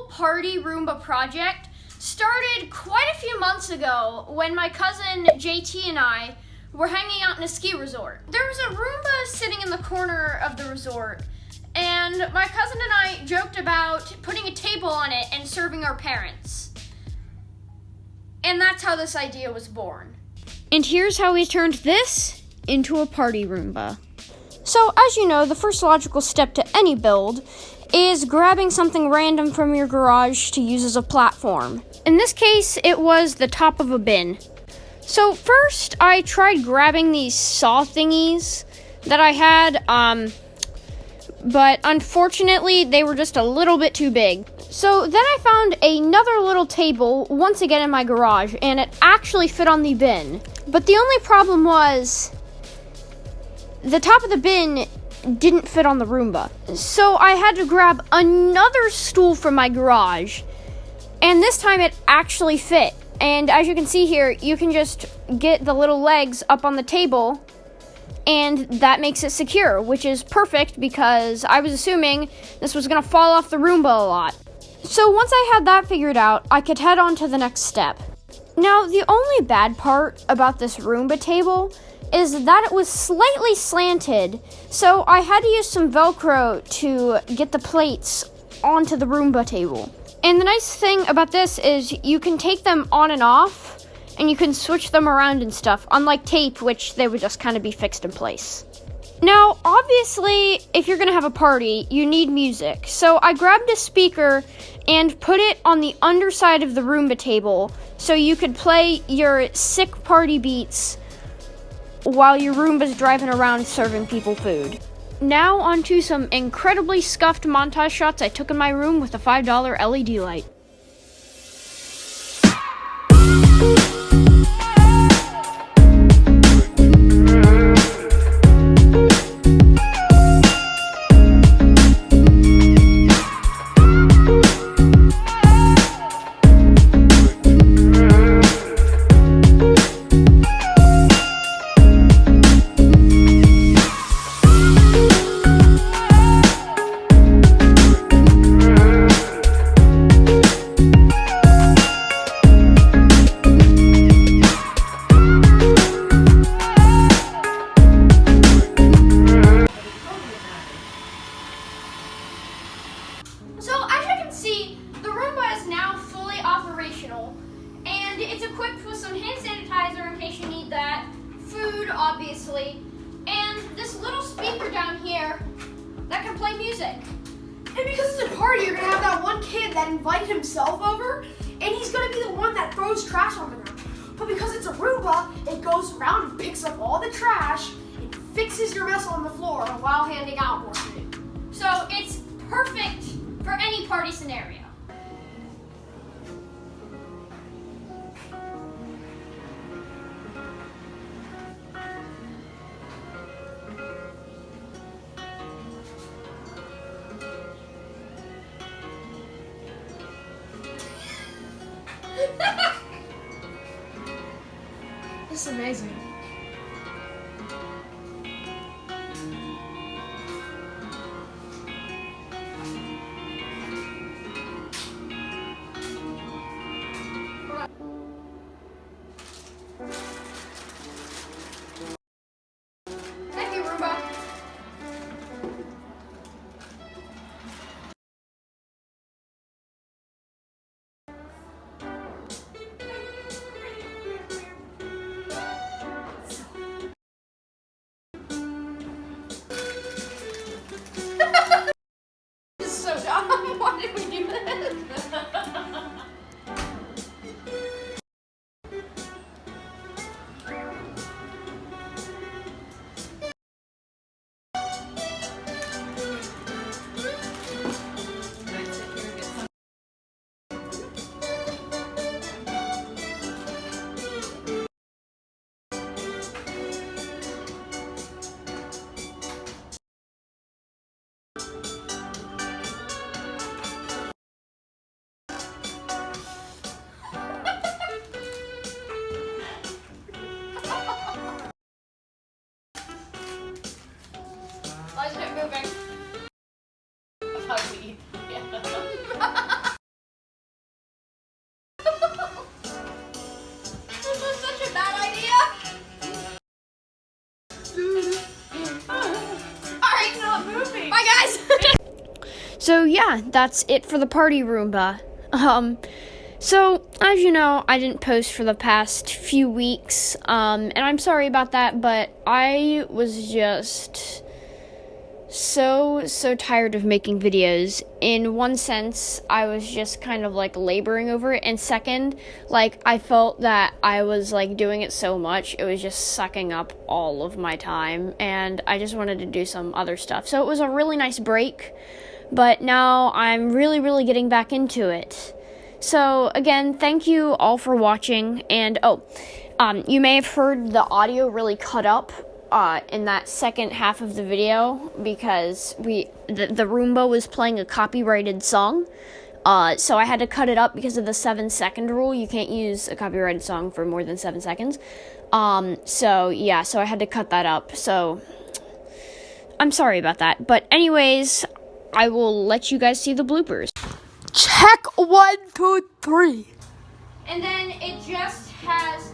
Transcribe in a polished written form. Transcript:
Party Roomba project started quite a few months ago when my cousin JT and I were hanging out in a ski resort. There was a Roomba sitting in the corner of the resort, and my cousin and I joked about putting a table on it and serving our parents. And that's how this idea was born. And here's how we turned this into a party Roomba. So, as you know, the first logical step to any build is grabbing something random from your garage to use as a platform. In this case, it was the top of a bin. So first, I tried grabbing these saw thingies that I had, but unfortunately, they were just a little bit too big. So then I found another little table, once again in my garage, and it actually fit on the bin. But the only problem was, the top of the bin didn't fit on the Roomba. So I had to grab another stool from my garage, and this time it actually fit. And as you can see here, you can just get the little legs up on the table, and that makes it secure, which is perfect because I was assuming this was gonna fall off the Roomba a lot. So once I had that figured out, I could head on to the next step. Now, the only bad part about this Roomba table is that it was slightly slanted, so I had to use some Velcro to get the plates onto the Roomba table. And the nice thing about this is you can take them on and off, and you can switch them around and stuff, unlike tape, which they would just kind of be fixed in place. Now, obviously, if you're gonna have a party, you need music. So I grabbed a speaker and put it on the underside of the Roomba table so you could play your sick party beats while your Roomba's driving around serving people food. Now onto some incredibly scuffed montage shots I took in my room with a $5 LED light. So as you can see, the Roomba is now fully operational, and it's equipped with some hand sanitizer in case you need that, food obviously, and this little speaker down here that can play music. And because it's a party, you're gonna have that one kid that invited himself over, and he's gonna be the one that throws trash on the ground. But because it's a Roomba, it goes around and picks up all the trash and fixes your mess on the floor while handing out more food. So it's perfect for any party scenario. This is amazing. Thank you, Roomba. This is so dumb. Why did we do this? So yeah, that's it for the party Roomba. So, as you know, I didn't post for the past few weeks, and I'm sorry about that, but I was just so tired of making videos. In one sense, I was just kind of like laboring over it, and second, like I felt that I was like doing it so much, it was just sucking up all of my time, and I just wanted to do some other stuff. So it was a really nice break, but now I'm really getting back into it. So, again, thank you all for watching, and, you may have heard the audio really cut up, in that second half of the video, because the Roomba was playing a copyrighted song, so I had to cut it up because of the 7-second rule. You can't use a copyrighted song for more than 7 seconds, so I had to cut that up, so I'm sorry about that, but anyways, I will let you guys see the bloopers. Check 1, 2, 3. And then it just has